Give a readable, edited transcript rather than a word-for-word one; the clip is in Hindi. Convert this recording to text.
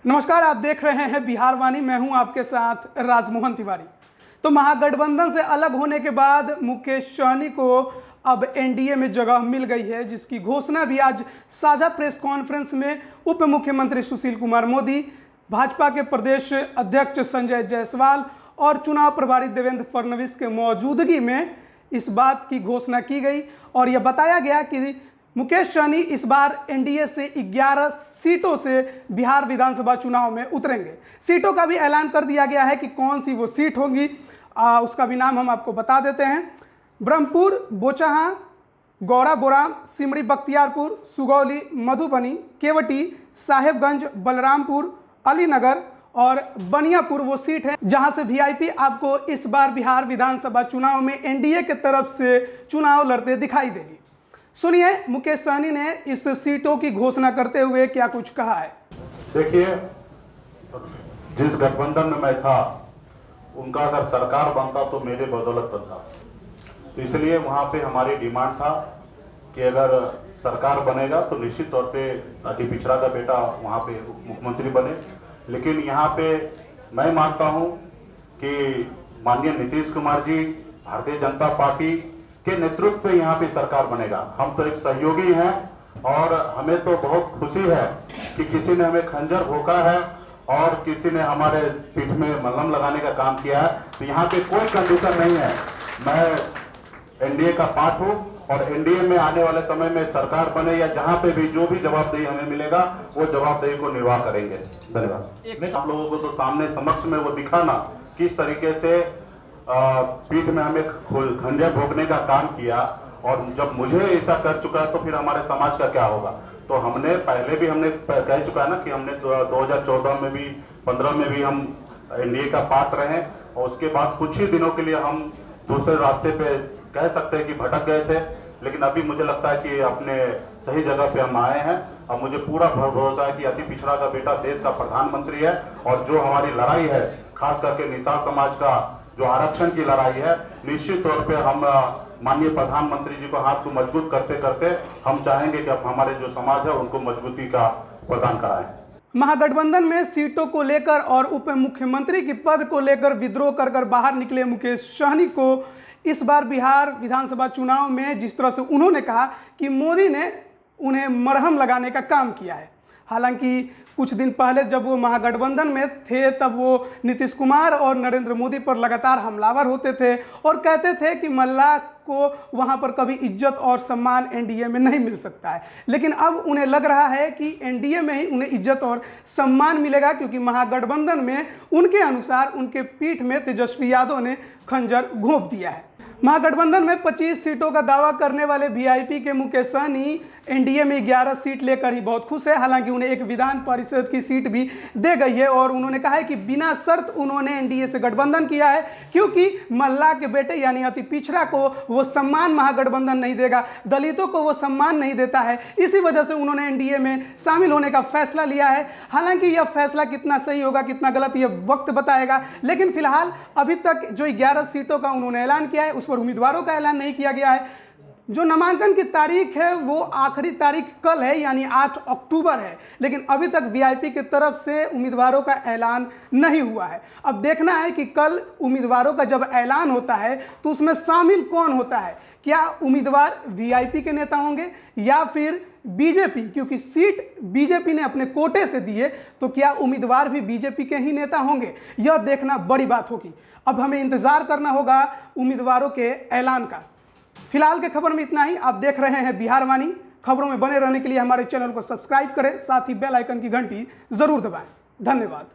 नमस्कार, आप देख रहे हैं बिहार वाणी। मैं हूं आपके साथ राजमोहन तिवारी। तो महागठबंधन से अलग होने के बाद मुकेश सहनी को अब एनडीए में जगह मिल गई है, जिसकी घोषणा भी आज साझा प्रेस कॉन्फ्रेंस में उप मुख्यमंत्री सुशील कुमार मोदी, भाजपा के प्रदेश अध्यक्ष संजय जायसवाल और चुनाव प्रभारी देवेंद्र फडणवीस के मौजूदगी में इस बात की घोषणा की गई। और यह बताया गया कि मुकेश सहनी इस बार एनडीए से 11 सीटों से बिहार विधानसभा चुनाव में उतरेंगे। सीटों का भी ऐलान कर दिया गया है कि कौन सी वो सीट होंगी, उसका भी नाम हम आपको बता देते हैं। ब्रह्मपुर, बोचहा, गौरा बोराम, सिमरी बख्तियारपुर, सुगौली, मधुबनी, केवटी, साहेबगंज, बलरामपुर, अलीनगर और बनियापुर वो सीट है जहां से वीआईपी आपको इस बार बिहार विधानसभा चुनाव में एनडीए के तरफ से चुनाव लड़ते दिखाई देगी। सुनिए मुकेश सहनी ने इस सीटों की घोषणा करते हुए क्या कुछ कहा है। देखिए, जिस गठबंधन में मैं था उनका अगर सरकार बनता तो मेरे बदौलत बनता, तो इसलिए वहां पे हमारी डिमांड था कि अगर सरकार बनेगा तो निश्चित तौर पे अति पिछड़ा का बेटा वहां पे मुख्यमंत्री बने। लेकिन यहाँ पे मैं मानता हूँ कि माननीय नीतीश कुमार जी, भारतीय जनता पार्टी के नेतृत्व पे यहाँ पे सरकार बनेगा। हम तो एक सहयोगी हैं और हमें तो बहुत खुशी है कि किसी ने हमें खंजर भोंका है और किसी ने हमारे पीठ में मलहम लगाने का काम किया है। तो यहाँ पे कोई कंडीशन नहीं है। मैं एनडीए का पार्ट हूँ और एनडीए में आने वाले समय में सरकार बने या जहाँ पे भी जो भी जवाबदेही हमें मिलेगा वो जवाबदेही को निर्वाह करेंगे। धन्यवाद। आप लोगों को तो सामने समक्ष में वो दिखाना किस तरीके से पीठ में हमें खंजर भोंकने का काम किया, और जब मुझे ऐसा कर चुका है तो फिर हमारे समाज का क्या होगा। तो हमने पहले भी कह चुका है ना कि हमने 2014 में भी 15 में भी हम एनडीए का पार्ट रहे और उसके बाद कुछ ही दिनों के लिए हम दूसरे रास्ते पे कह सकते हैं कि भटक गए थे। लेकिन अभी मुझे लगता है कि अपने सही जगह पे हम आए हैं। अब मुझे पूरा भरोसा है कि अति पिछड़ा का बेटा देश का प्रधानमंत्री है और जो हमारी लड़ाई है, खास करके निषाद समाज का जो आरक्षण की लड़ाई है, निश्चित तौर पे हम माननीय प्रधानमंत्री जी को हाथ को मजबूत करते करते हम चाहेंगे कि अब हमारे जो समाज है उनको मजबूती का प्रदान कराएं। महागठबंधन में सीटों को लेकर और उप मुख्यमंत्री के पद को लेकर विद्रोह कर बाहर निकले मुकेश सहनी को इस बार बिहार विधानसभा चुनाव में जिस तरह से उन्होंने कहा कि मोदी ने उन्हें मरहम लगाने का काम किया है। हालांकि कुछ दिन पहले जब वो महागठबंधन में थे तब वो नीतीश कुमार और नरेंद्र मोदी पर लगातार हमलावर होते थे और कहते थे कि मल्लाह को वहाँ पर कभी इज्जत और सम्मान एनडीए में नहीं मिल सकता है। लेकिन अब उन्हें लग रहा है कि एनडीए में ही उन्हें इज्जत और सम्मान मिलेगा, क्योंकि महागठबंधन में उनके अनुसार उनके पीठ में तेजस्वी यादव ने खंजर घोंप दिया है। महागठबंधन में 25 सीटों का दावा करने वाले वीआईपी के मुकेश सहनी एनडीए में 11 सीट लेकर ही बहुत खुश है। हालांकि उन्हें एक विधान परिषद की सीट भी दे गई है और उन्होंने कहा है कि बिना शर्त उन्होंने एनडीए से गठबंधन किया है, क्योंकि मल्लाह के बेटे यानी अति पिछड़ा को वो सम्मान महागठबंधन नहीं देगा, दलितों को वो सम्मान नहीं देता है। इसी वजह से उन्होंने एनडीए में शामिल होने का फैसला लिया है। हालांकि यह फैसला कितना सही होगा कितना गलत यह वक्त बताएगा, लेकिन फिलहाल अभी तक जो 11 सीटों का उन्होंने ऐलान किया है उस पर उम्मीदवारों का ऐलान नहीं किया गया है। जो नामांकन की तारीख है वो आखिरी तारीख कल है, यानी 8 अक्टूबर है, लेकिन अभी तक वीआईपी की तरफ से उम्मीदवारों का ऐलान नहीं हुआ है। अब देखना है कि कल उम्मीदवारों का जब ऐलान होता है तो उसमें शामिल कौन होता है। क्या उम्मीदवार वीआईपी के नेता होंगे या फिर बीजेपी, क्योंकि सीट बीजेपी ने अपने कोटे से दी है, तो क्या उम्मीदवार भी बीजेपी के ही नेता होंगे, यह देखना बड़ी बात होगी। अब हमें इंतजार करना होगा उम्मीदवारों के ऐलान का। फिलहाल के खबर में इतना ही। आप देख रहे हैं बिहार वाणी। खबरों में बने रहने के लिए हमारे चैनल को सब्सक्राइब करें, साथ ही बेल आइकन की घंटी जरूर दबाएं। धन्यवाद।